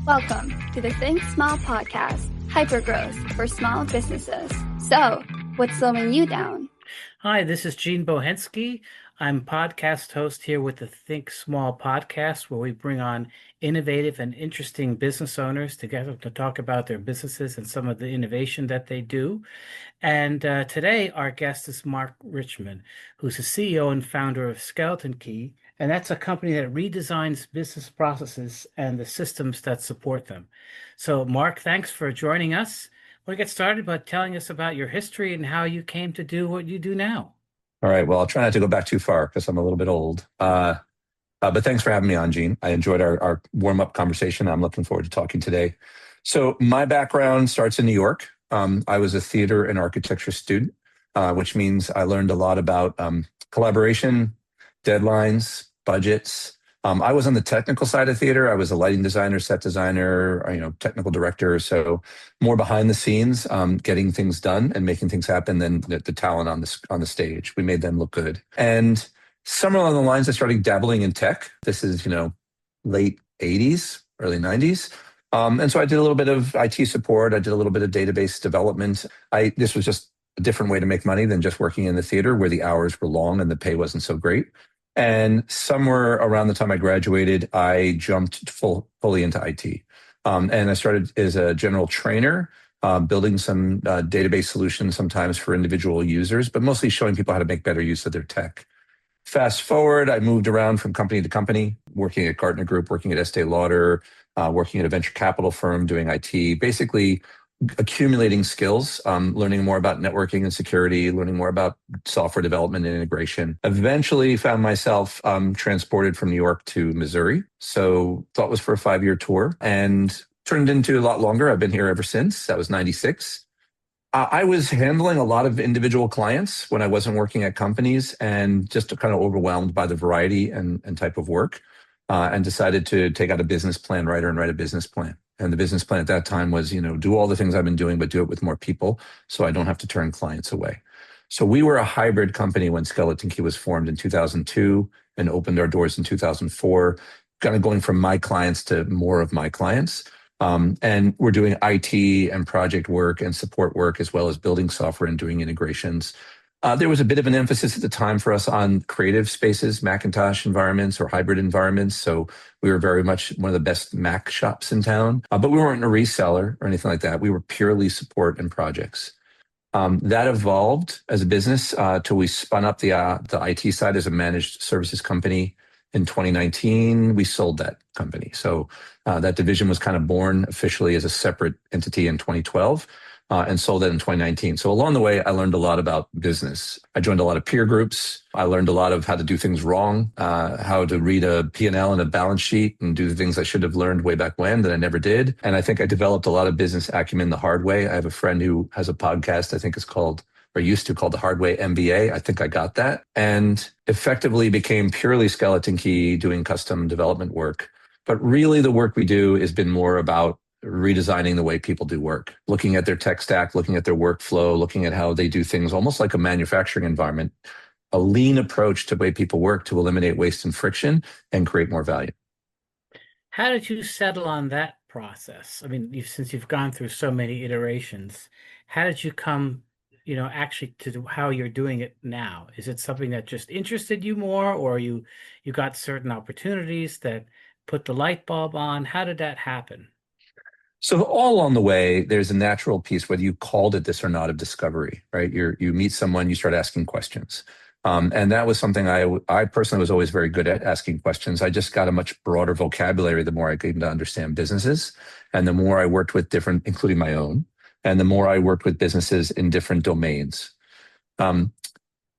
Welcome to the Think Small podcast, hypergrowth for small businesses. So, what's slowing you down? Hi, this is Gene Bohensky. I'm podcast host here with the Think Small podcast, where we bring on innovative and interesting business owners together to talk about their businesses and some of the innovation that they do. And today, our guest is Mark Richman, who's the CEO and founder of Skeleton Key. And that's a company that redesigns business processes and the systems that support them. So, Mark, thanks for joining us. We'll get started by telling us about your history and how you came to do what you do now. All right. Well, I'll try not to go back too far because I'm a little bit old. But thanks for having me on, Gene. I enjoyed our warm-up conversation. I'm looking forward to talking today. So my background starts in New York. I was a theater and architecture student, which means I learned a lot about collaboration, deadlines, budgets. I was on the technical side of theater. I was a lighting designer, set designer, technical director. So more behind the scenes, getting things done and making things happen than the talent on the stage. We made them look good. And somewhere along the lines, I started dabbling in tech. This is, late 80s, early 90s. And so I did a little bit of IT support. I did a little bit of database development. This was just a different way to make money than just working in the theater where the hours were long and the pay wasn't so great. And somewhere around the time I graduated, I jumped fully into IT. And I started as a general trainer, building some database solutions sometimes for individual users, but mostly showing people how to make better use of their tech. Fast forward, I moved around from company to company, working at Gartner Group, working at Estee Lauder, working at a venture capital firm, doing IT, basically accumulating skills, learning more about networking and security, learning more about software development and integration. Eventually found myself transported from New York to Missouri. So thought was for a 5-year tour and turned into a lot longer. I've been here ever since. That was 96. I was handling a lot of individual clients when I wasn't working at companies and just kind of overwhelmed by the variety and type of work and decided to take out a business plan writer and write a business plan. And the business plan at that time was, do all the things I've been doing, but do it with more people so I don't have to turn clients away. So we were a hybrid company when Skeleton Key was formed in 2002 and opened our doors in 2004, kind of going from my clients to more of my clients. And we're doing IT and project work and support work, as well as building software and doing integrations. There was a bit of an emphasis at the time for us on creative spaces, Macintosh environments or hybrid environments. So we were very much one of the best Mac shops in town, but we weren't a reseller or anything like that. We were purely support and projects. That evolved as a business till we spun up the IT side as a managed services company. In 2019, we sold that company. So that division was kind of born officially as a separate entity in 2012. And sold that in 2019. So along the way, I learned a lot about business. I joined a lot of peer groups. I learned a lot of how to do things wrong, how to read a P&L and a balance sheet and do the things I should have learned way back when that I never did. And I think I developed a lot of business acumen the hard way. I have a friend who has a podcast, I think it's called, or used to called the Hard Way MBA. I think I got that and effectively became purely Skeleton Key doing custom development work. But really the work we do has been more about redesigning the way people do work, looking at their tech stack, looking at their workflow, looking at how they do things, almost like a manufacturing environment, a lean approach to the way people work to eliminate waste and friction and create more value. How did you settle on that process? I mean, since you've gone through so many iterations, how did you come, actually to how you're doing it now? Is it something that just interested you more, or you got certain opportunities that put the light bulb on? How did that happen? So all along the way, there's a natural piece, whether you called it this or not, of discovery, right? You meet someone, you start asking questions. And that was something I personally was always very good at, asking questions. I just got a much broader vocabulary the more I came to understand businesses and the more I worked with different, including my own, and the more I worked with businesses in different domains.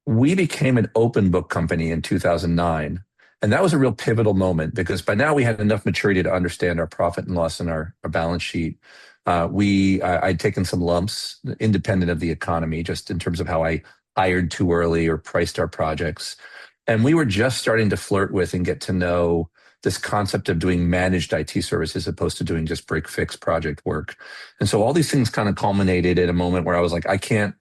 We became an open book company in 2009. And that was a real pivotal moment because by now we had enough maturity to understand our profit and loss and our balance sheet. I'd taken some lumps independent of the economy, just in terms of how I hired too early or priced our projects. And we were just starting to flirt with and get to know this concept of doing managed IT services as opposed to doing just break fix project work. And so all these things kind of culminated at a moment where I was like, I can't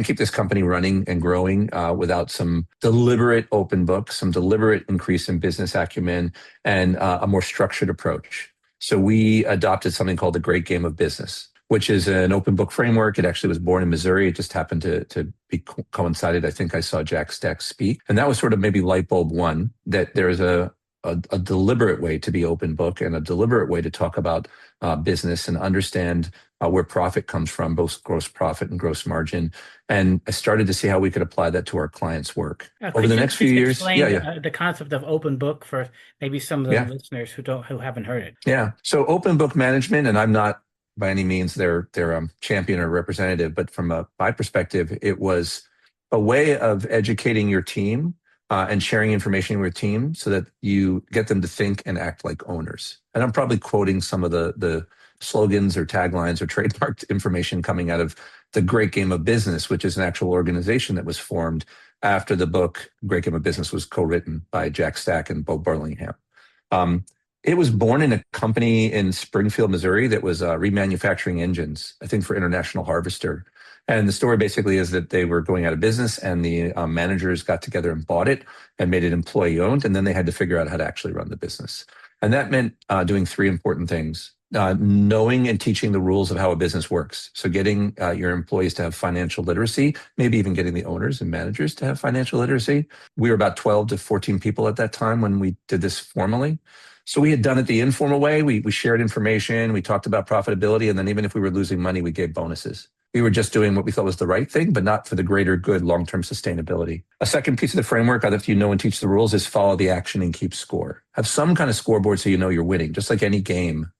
keep this company running and growing without some deliberate open book, some deliberate increase in business acumen, and a more structured approach. So we adopted something called the Great Game of Business, which is an open book framework. It actually was born in Missouri. It just happened to be coincided. I think I saw Jack Stack speak. And that was sort of maybe light bulb one, that there is a deliberate way to be open book and a deliberate way to talk about business and understand where profit comes from, both gross profit and gross margin. And I started to see how we could apply that to our clients' work. Over the next few Please years. explain the concept of open book for maybe some of the Yeah. listeners who haven't heard it? Yeah. So open book management, and I'm not by any means their champion or representative, but from my perspective, it was a way of educating your team and sharing information with your team so that you get them to think and act like owners. And I'm probably quoting some of the slogans or taglines or trademarked information coming out of the Great Game of Business, which is an actual organization that was formed after the book Great Game of Business was co-written by Jack Stack and Bo Burlingham. It was born in a company in Springfield, Missouri that was remanufacturing engines, I think for International Harvester. And the story basically is that they were going out of business and the managers got together and bought it and made it employee owned. And then they had to figure out how to actually run the business. And that meant doing three important things. Knowing and teaching the rules of how a business works. So getting your employees to have financial literacy, maybe even getting the owners and managers to have financial literacy. We were about 12 to 14 people at that time when we did this formally. So we had done it the informal way. We shared information. We talked about profitability. And then even if we were losing money, we gave bonuses. We were just doing what we thought was the right thing, but not for the greater good, long-term sustainability. A second piece of the framework, after you know and teach the rules, is follow the action and keep score. Have some kind of scoreboard so you know you're winning, just like any game.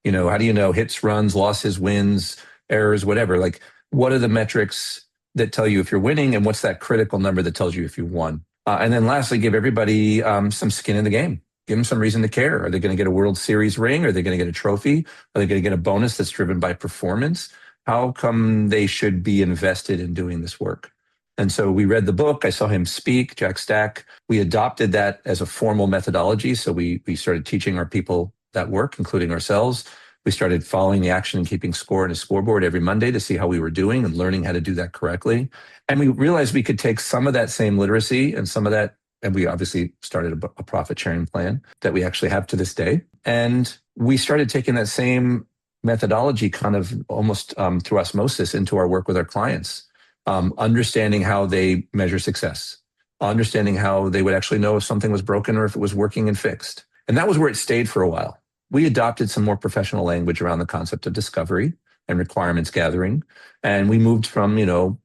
You know, how do you know hits, runs, losses, wins, errors, whatever? Like, what are the metrics that tell you if you're winning, and what's that critical number that tells you if you won? And then lastly, give everybody some skin in the game. Give them some reason to care. Are they going to get a World Series ring? Are they going to get a trophy? Are they going to get a bonus that's driven by performance? How come they should be invested in doing this work? And so we read the book. I saw him speak, Jack Stack. We adopted that as a formal methodology. So we started teaching our people that work, including ourselves. We started following the action and keeping score in a scoreboard every Monday to see how we were doing and learning how to do that correctly. And we realized we could take some of that same literacy and some of that, and we obviously started a profit sharing plan that we actually have to this day. And we started taking that same methodology kind of almost through osmosis into our work with our clients, understanding how they measure success, understanding how they would actually know if something was broken or if it was working and fixed. And that was where it stayed for a while. We adopted some more professional language around the concept of discovery and requirements gathering. And we moved from,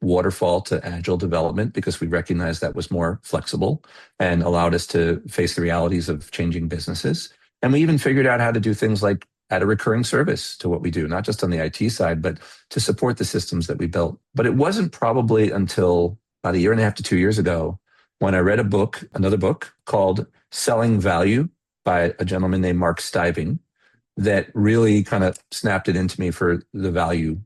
waterfall to agile development because we recognized that was more flexible and allowed us to face the realities of changing businesses. And we even figured out how to do things like add a recurring service to what we do, not just on the IT side, but to support the systems that we built. But it wasn't probably until about 1.5 to 2 years ago when I read another book called Selling Value by a gentleman named Mark Stiving, that really kind of snapped it into me for the value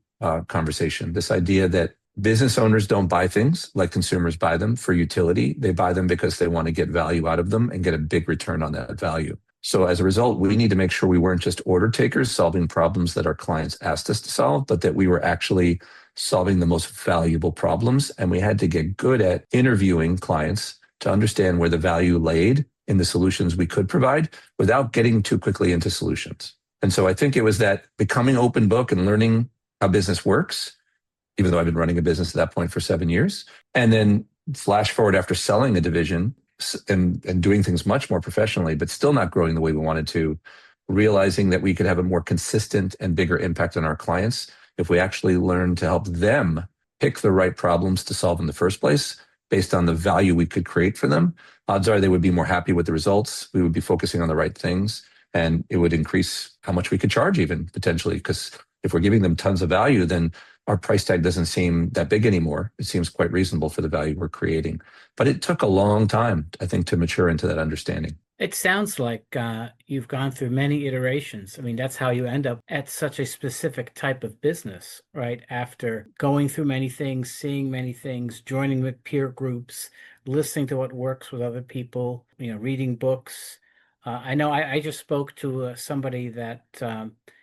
conversation. This idea that business owners don't buy things like consumers buy them for utility. They buy them because they want to get value out of them and get a big return on that value. So as a result, we need to make sure we weren't just order takers solving problems that our clients asked us to solve, but that we were actually solving the most valuable problems. And we had to get good at interviewing clients to understand where the value laid in the solutions we could provide without getting too quickly into solutions. And so I think it was that becoming open book and learning how business works, even though I've been running a business at that point for 7 years, and then flash forward after selling a division and doing things much more professionally, but still not growing the way we wanted to, realizing that we could have a more consistent and bigger impact on our clients if we actually learn to help them pick the right problems to solve in the first place based on the value we could create for them. Odds are they would be more happy with the results. We would be focusing on the right things, and it would increase how much we could charge even potentially, because if we're giving them tons of value, then our price tag doesn't seem that big anymore. It seems quite reasonable for the value we're creating. But it took a long time, I think, to mature into that understanding. It sounds like you've gone through many iterations. I mean, that's how you end up at such a specific type of business, right? After going through many things, seeing many things, joining with peer groups, listening to what works with other people, reading books. I know I just spoke to somebody that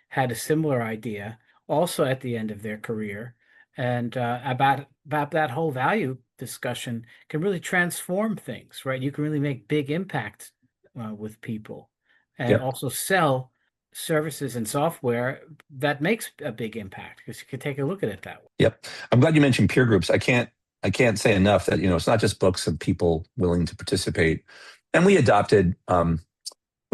had a similar idea also at the end of their career, and about that whole value discussion can really transform things, right? You can really make big impact with people and Yep. also sell services and software, that makes a big impact because you can take a look at it that way. Yep. I'm glad you mentioned peer groups. I can't say enough that, it's not just books and people willing to participate. And we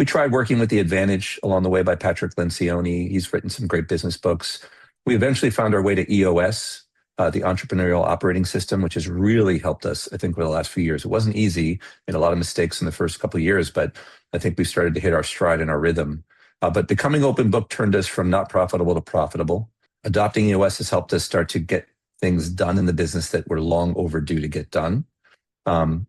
tried working with The Advantage along the way by Patrick Lencioni. He's written some great business books. We eventually found our way to EOS, the entrepreneurial operating system, which has really helped us, I think, over the last few years. It wasn't easy, made a lot of mistakes in the first couple of years, but I think we started to hit our stride and our rhythm. But becoming open book turned us from not profitable to profitable. Adopting EOS has helped us start to get things done in the business that were long overdue to get done. Um,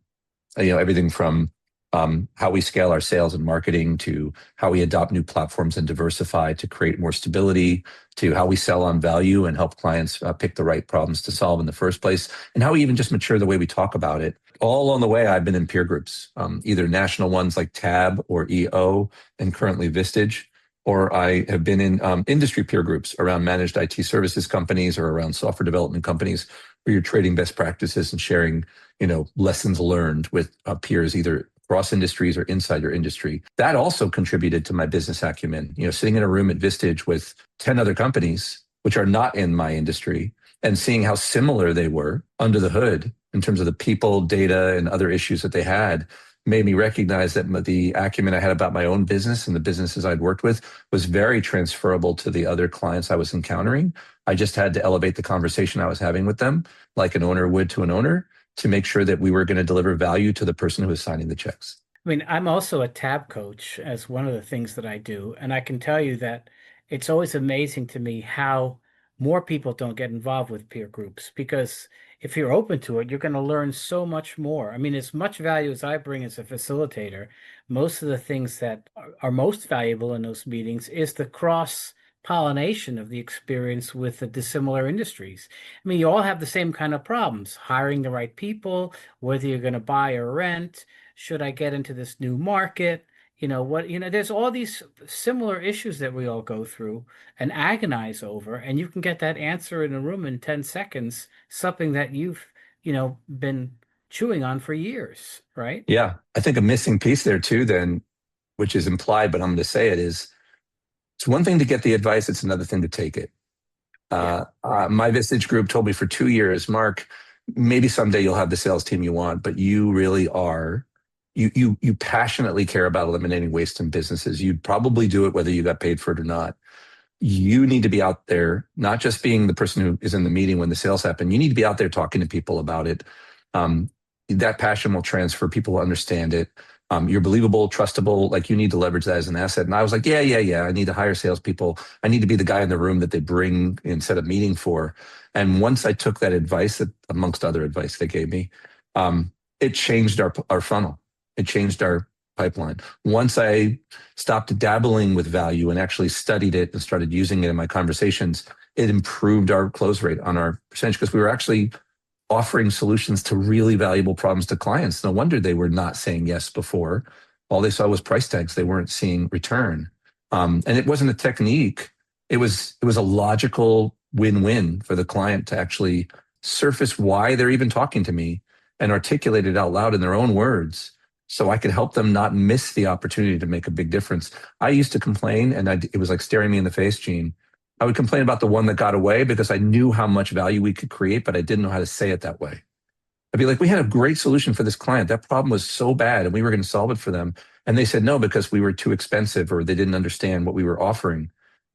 Everything from how we scale our sales and marketing to how we adopt new platforms and diversify to create more stability to how we sell on value and help clients pick the right problems to solve in the first place, and how we even just mature the way we talk about it. All along the way, I've been in peer groups, either national ones like TAB or EO and currently Vistage, or I have been in industry peer groups around managed IT services companies or around software development companies where you're trading best practices and sharing, lessons learned with peers, either across industries or inside your industry. That also contributed to my business acumen. Sitting in a room at Vistage with 10 other companies, which are not in my industry, and seeing how similar they were under the hood in terms of the people, data, and other issues that they had, made me recognize that the acumen I had about my own business and the businesses I'd worked with was very transferable to the other clients I was encountering. I just had to elevate the conversation I was having with them, like an owner would to an owner, to make sure that we were going to deliver value to the person who was signing the checks. I mean, I'm also a tab coach as one of the things that I do. And I can tell you that it's always amazing to me how more people don't get involved with peer groups because if you're open to it, you're going to learn so much more. I mean, as much value as I bring as a facilitator, most of the things that are most valuable in those meetings is the cross pollination of the experience with the dissimilar industries. I mean, you all have the same kind of problems, hiring the right people, whether you're going to buy or rent. Should I get into this new market? There's all these similar issues that we all go through and agonize over, and you can get that answer in a room in 10 seconds, something that you've, been chewing on for years, right? Yeah. I think a missing piece there too, then, which is implied, but I'm going to say it, is it's one thing to get the advice, it's another thing to take it. My Vistage group told me for 2 years, Mark, maybe someday you'll have the sales team you want, but you really are. You passionately care about eliminating waste in businesses. You'd probably do it whether you got paid for it or not. You need to be out there, not just being the person who is in the meeting when the sales happen. You need to be out there talking to people about it. That passion will transfer. People will understand it. You're believable, trustable. Like, you need to leverage that as an asset. And I was like, yeah. I need to hire salespeople. I need to be the guy in the room that they bring instead of meeting for. And once I took that advice, that amongst other advice they gave me, it changed our funnel. It changed our pipeline. Once I stopped dabbling with value and actually studied it and started using it in my conversations, it improved our close rate on our percentage because we were actually offering solutions to really valuable problems to clients. No wonder they were not saying yes before. All they saw was price tags. They weren't seeing return. And it wasn't a technique. It was a logical win-win for the client to actually surface why they're even talking to me and articulate it out loud in their own words, so I could help them not miss the opportunity to make a big difference. I used to complain, and it was like staring me in the face, Gene. I would complain about the one that got away because I knew how much value we could create, but I didn't know how to say it that way. I'd be like, we had a great solution for this client. That problem was so bad, and we were going to solve it for them. And they said no because we were too expensive or they didn't understand what we were offering.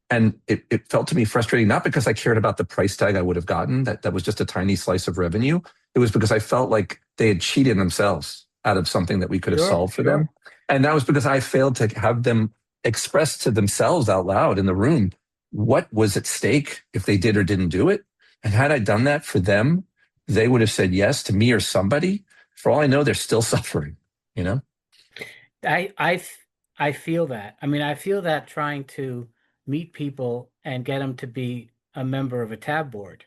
And it felt to me frustrating, not because I cared about the price tag I would have gotten. That was just a tiny slice of revenue. It was because I felt like they had cheated themselves out of something that we could have solved for them. And that was because I failed to have them express to themselves out loud in the room what was at stake if they did or didn't do it. And had I done that for them, they would have said yes to me or somebody. For all I know, they're still suffering, I feel that. I mean, I feel that trying to meet people and get them to be a member of a tab board,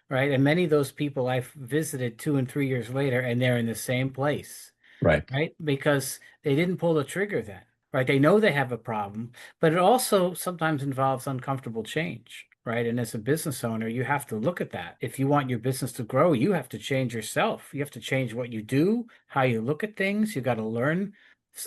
right? And many of those people I've visited 2 and 3 years later, and they're in the same place. Right? Because they didn't pull the trigger then, right? They know they have a problem, but it also sometimes involves uncomfortable change, right? And as a business owner, you have to look at that. If you want your business to grow, you have to change yourself. You have to change what you do, how you look at things. You got to learn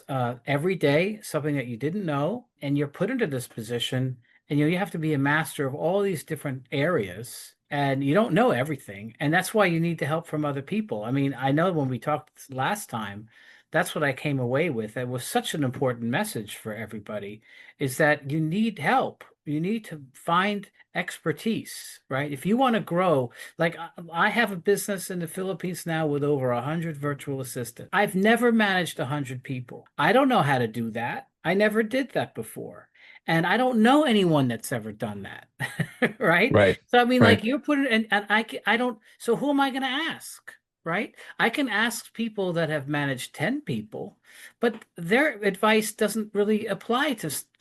every day, something that you didn't know, and you're put into this position, and you have to be a master of all these different areas, and you don't know everything, and that's why you need the help from other people. I mean, I know when we talked last time, that's what I came away with. That was such an important message for everybody, is that you need help. You need to find expertise, right? If you want to grow, like I have a business in the Philippines now with over 100 virtual assistants. I've never managed 100 people. I don't know how to do that. I never did that before. And I don't know anyone that's ever done that. Right? Right. So I mean, Right. like you're putting, and I don't, so who am I going to ask? Right? I can ask people that have managed 10 people, but their advice doesn't really apply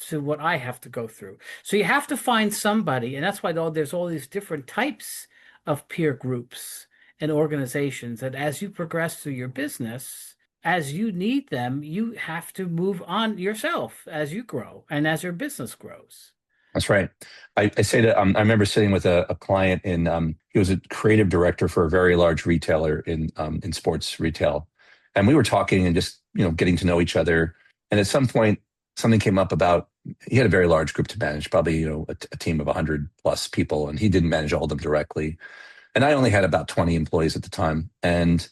to what I have to go through. So you have to find somebody, and that's why there's all these different types of peer groups and organizations that as you progress through your business, as you need them, you have to move on yourself as you grow and as your business grows. That's right. I say that I remember sitting with a client he was a creative director for a very large retailer in sports retail. And we were talking and just, getting to know each other. And at some point, something came up about, he had a very large group to manage, probably, a team of 100 plus people, and he didn't manage all of them directly. And I only had about 20 employees at the time. And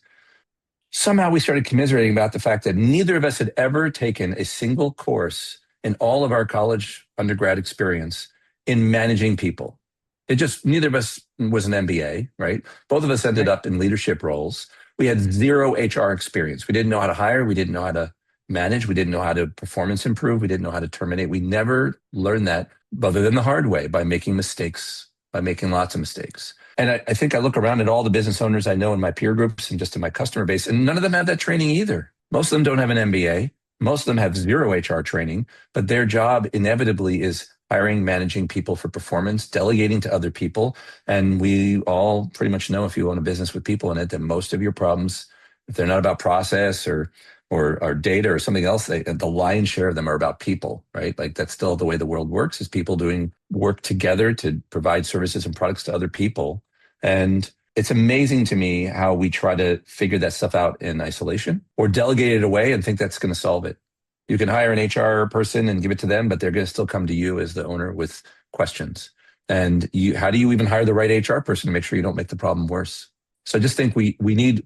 somehow we started commiserating about the fact that neither of us had ever taken a single course in all of our college undergrad experience in managing people. It just, neither of us was an MBA, right? Both of us ended Right. up in leadership roles. We had zero HR experience. We didn't know how to hire. We didn't know how to manage. We didn't know how to performance improve. We didn't know how to terminate. We never learned that other than the hard way, by making mistakes, by making lots of mistakes. And I think I look around at all the business owners I know in my peer groups and just in my customer base, and none of them have that training either. Most of them don't have an MBA. Most of them have zero HR training, but their job inevitably is hiring, managing people for performance, delegating to other people. And we all pretty much know, if you own a business with people in it, that most of your problems, if they're not about process or data or something else, the lion's share of them are about people, right? Like that's still the way the world works, is people doing work together to provide services and products to other people. And it's amazing to me how we try to figure that stuff out in isolation or delegate it away and think that's going to solve it. You can hire an HR person and give it to them, but they're going to still come to you as the owner with questions. And how do you even hire the right HR person to make sure you don't make the problem worse? So I just think we need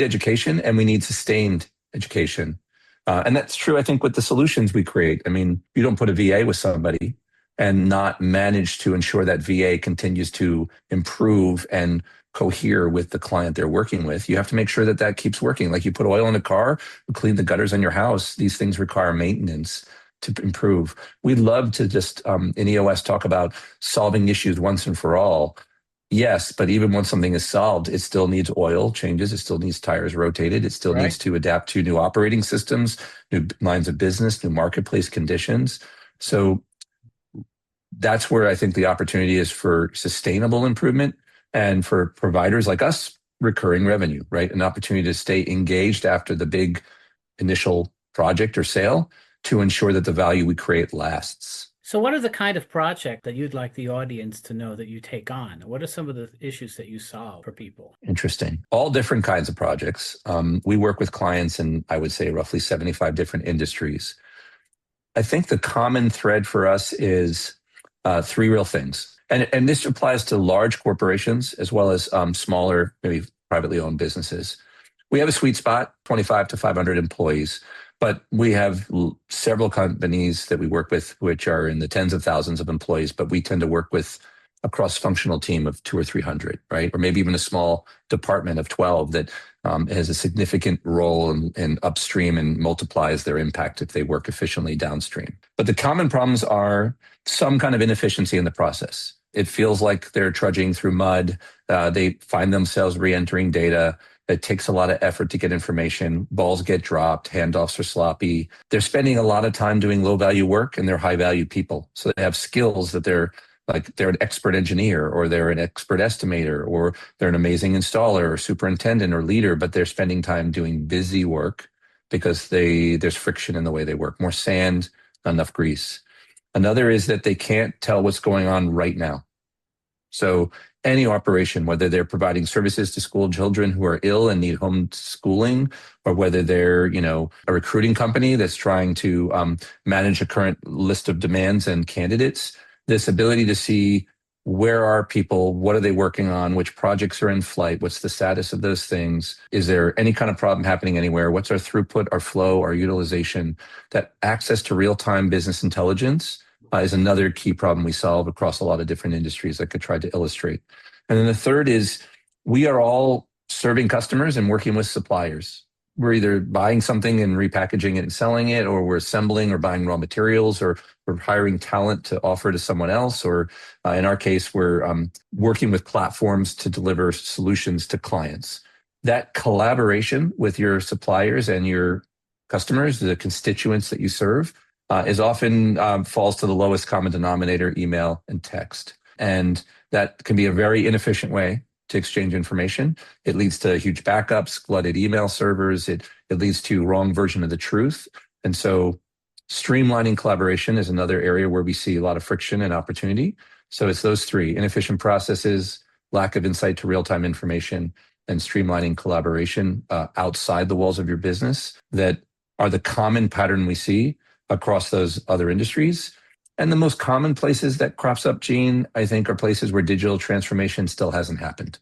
education, and we need sustained education. And that's true, I think, with the solutions we create. I mean, you don't put a VA with somebody and not manage to ensure that VA continues to improve and cohere with the client they're working with. You have to make sure that keeps working. Like you put oil in a car, clean the gutters in your house. These things require maintenance to improve. We'd love to just, in EOS, talk about solving issues once and for all. Yes, but even once something is solved, it still needs oil changes. It still needs tires rotated. It still needs to adapt to new operating systems, new lines of business, new marketplace conditions. So that's where I think the opportunity is for sustainable improvement, and for providers like us, recurring revenue, right? An opportunity to stay engaged after the big initial project or sale to ensure that the value we create lasts. So what are the kind of project that you'd like the audience to know that you take on? What are some of the issues that you solve for people? Interesting. All different kinds of projects. We work with clients in, I would say, roughly 75 different industries. I think the common thread for us is three real things. And this applies to large corporations as well as smaller, maybe privately owned businesses. We have a sweet spot, 25 to 500 employees, but we have several companies that we work with which are in the tens of thousands of employees, but we tend to work with a cross-functional team of 200 or 300, right? Or maybe even a small department of 12 that has a significant role in upstream and multiplies their impact if they work efficiently downstream. But the common problems are some kind of inefficiency in the process. It feels like they're trudging through mud. They find themselves re-entering data. It takes a lot of effort to get information. Balls get dropped. Handoffs are sloppy. They're spending a lot of time doing low-value work, and they're high-value people. So they have skills that they're an expert engineer, or they're an expert estimator, or they're an amazing installer or superintendent or leader, but they're spending time doing busy work because there's friction in the way they work. More sand, not enough grease. Another is that they can't tell what's going on right now. So any operation, whether they're providing services to school children who are ill and need home schooling, or whether they're, a recruiting company that's trying to manage a current list of demands and candidates. This ability to see where are people, what are they working on, which projects are in flight, what's the status of those things, is there any kind of problem happening anywhere, what's our throughput, our flow, our utilization. That access to real-time business intelligence is another key problem we solve across a lot of different industries. I could try to illustrate. And then the third is we are all serving customers and working with suppliers. We're either buying something and repackaging it and selling it, or we're assembling or buying raw materials, or we're hiring talent to offer to someone else, or in our case, we're working with platforms to deliver solutions to clients. That collaboration with your suppliers and your customers, the constituents that you serve, is often falls to the lowest common denominator, email and text. And that can be a very inefficient way to exchange information. It leads to huge backups, flooded email servers. It leads to wrong version of the truth. And so streamlining collaboration is another area where we see a lot of friction and opportunity. So it's those three: inefficient processes, lack of insight to real-time information, and streamlining collaboration outside the walls of your business that are the common pattern we see across those other industries. And the most common places that crops up, Gene, I think, are places where digital transformation still hasn't happened.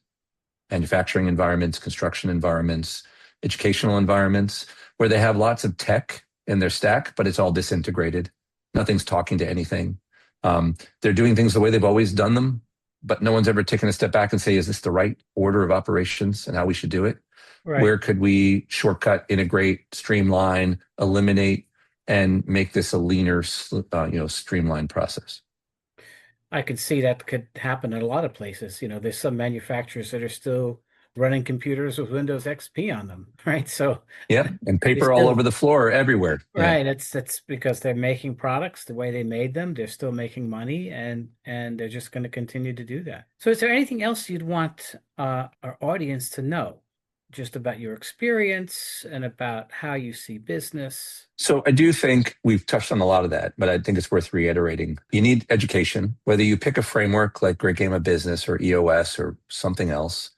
Manufacturing environments, construction environments, educational environments, where they have lots of tech in their stack, but it's all disintegrated. Nothing's talking to anything. They're doing things the way they've always done them, but no one's ever taken a step back and say, is this the right order of operations and how we should do it? Right. Where could we shortcut, integrate, streamline, eliminate, and make this a leaner, streamlined process? I could see that could happen in a lot of places. There's some manufacturers that are still running computers with Windows XP on them, right? So yeah, and paper all over the floor everywhere. Right. That's because they're making products the way they made them. They're still making money, and they're just going to continue to do that. So is there anything else you'd want our audience to know, just about your experience and about how you see business? So I do think we've touched on a lot of that, but I think it's worth reiterating. You need education, whether you pick a framework like Great Game of Business or EOS or something else.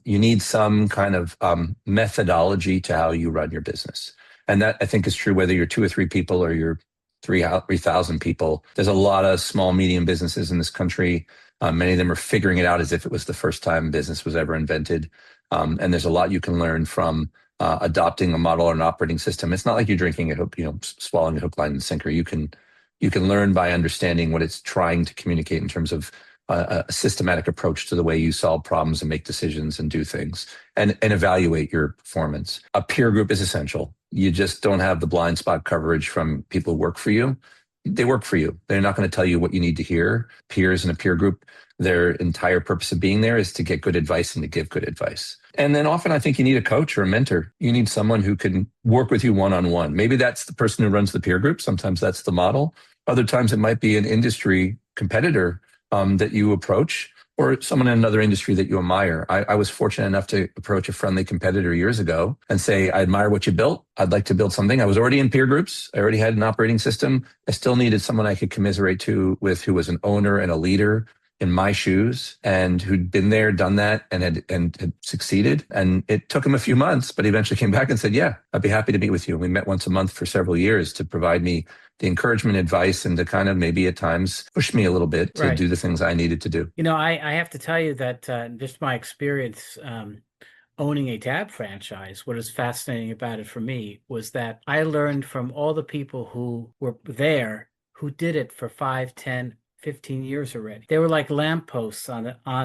You need some kind of methodology to how you run your business. And that, I think, is true whether you're 2 or 3 people or you're 3,000 people. There's a lot of small, medium businesses in this country. Many of them are figuring it out as if it was the first time business was ever invented. And there's a lot you can learn from adopting a model or an operating system. It's not like you're drinking a hook, swallowing a hook, line, and sinker. You can learn by understanding what it's trying to communicate in terms of a systematic approach to the way you solve problems and make decisions and do things, and evaluate your performance. A peer group is essential. You just don't have the blind spot coverage from people who work for you. They work for you. They're not going to tell you what you need to hear. Peers in a peer group, their entire purpose of being there is to get good advice and to give good advice. And then often I think you need a coach or a mentor. You need someone who can work with you one-on-one. Maybe that's the person who runs the peer group. Sometimes that's the model. Other times it might be an industry competitor that you approach, or someone in another industry that you admire. I was fortunate enough to approach a friendly competitor years ago and say, I admire what you built. I'd like to build something. I was already in peer groups. I already had an operating system. I still needed someone I could commiserate with who was an owner and a leader in my shoes and who'd been there, done that, and had succeeded. And it took him a few months, but he eventually came back and said, yeah, I'd be happy to meet with you. And we met once a month for several years to provide me the encouragement, advice, and to kind of maybe at times push me a little bit to do the things I needed to do. I have to tell you that just my experience owning a dab franchise, what is fascinating about it for me was that I learned from all the people who were there who did it for 5, 10, 15 years already. They were like lampposts on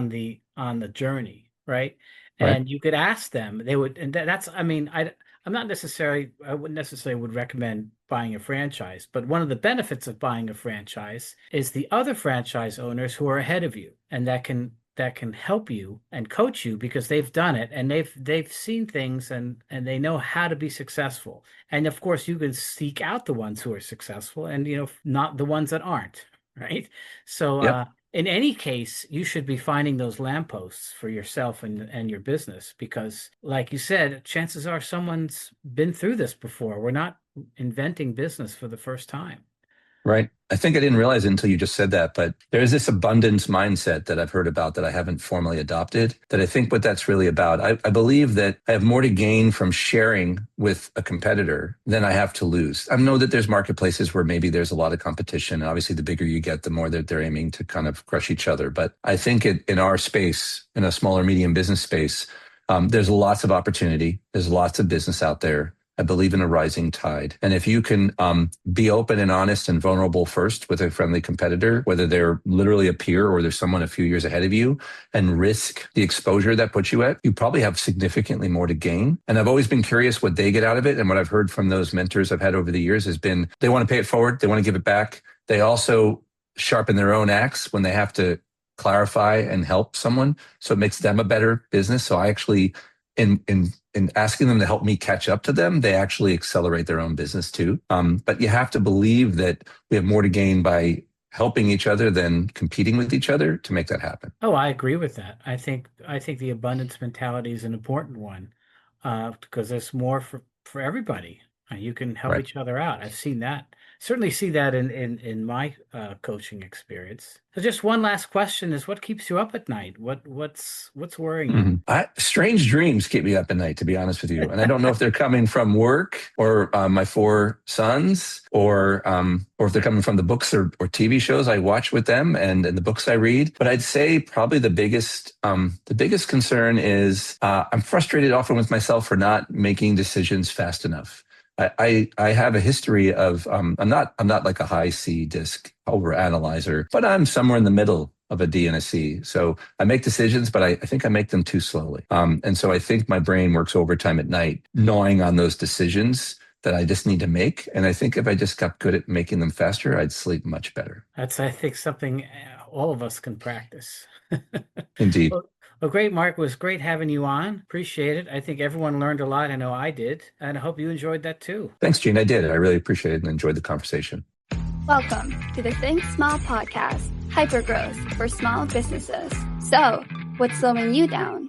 the journey, right? And you could ask them, they would, and that's, I mean, I wouldn't necessarily would recommend buying a franchise, but one of the benefits of buying a franchise is the other franchise owners who are ahead of you, and that can help you and coach you because they've done it and they've seen things and they know how to be successful. And of course, you can seek out the ones who are successful and not the ones that aren't, right? So in any case, you should be finding those lampposts for yourself and your business because, like you said, chances are someone's been through this before. We're not inventing business for the first time. Right. I think I didn't realize it until you just said that, but there's this abundance mindset that I've heard about that I haven't formally adopted, that I think what that's really about. I believe that I have more to gain from sharing with a competitor than I have to lose. I know that there's marketplaces where maybe there's a lot of competition. Obviously, the bigger you get, the more that they're aiming to kind of crush each other. But I think in our space, in a small or medium business space, there's lots of opportunity. There's lots of business out there. I believe in a rising tide. And if you can be open and honest and vulnerable first with a friendly competitor, whether they're literally a peer or there's someone a few years ahead of you, and risk the exposure that puts you at, you probably have significantly more to gain. And I've always been curious what they get out of it. And what I've heard from those mentors I've had over the years has been they want to pay it forward. They want to give it back. They also sharpen their own axe when they have to clarify and help someone. So it makes them a better business. So I actually, in asking them to help me catch up to them, they actually accelerate their own business too. But you have to believe that we have more to gain by helping each other than competing with each other to make that happen. Oh, I agree with that. I think the abundance mentality is an important one because there's more for everybody. You can help Right. each other out. I've seen that. Certainly see that in my coaching experience. So just one last question is what keeps you up at night? What's worrying you? Strange dreams keep me up at night, to be honest with you. And I don't know if they're coming from work or my 4 sons or if they're coming from the books or TV shows I watch with them and the books I read. But I'd say probably the biggest concern is I'm frustrated often with myself for not making decisions fast enough. I have a history of I'm not like a high C disc overanalyzer, but I'm somewhere in the middle of a D and a C. So I make decisions, but I think I make them too slowly. And so I think my brain works overtime at night, gnawing on those decisions that I just need to make. And I think if I just got good at making them faster, I'd sleep much better. That's, I think, something all of us can practice. Indeed. Well, great, Mark. It was great having you on. Appreciate it. I think everyone learned a lot. I know I did. And I hope you enjoyed that too. Thanks, Gene. I did. I really appreciate it and enjoyed the conversation. Welcome to the Think Small podcast, hypergrowth for small businesses. So, what's slowing you down?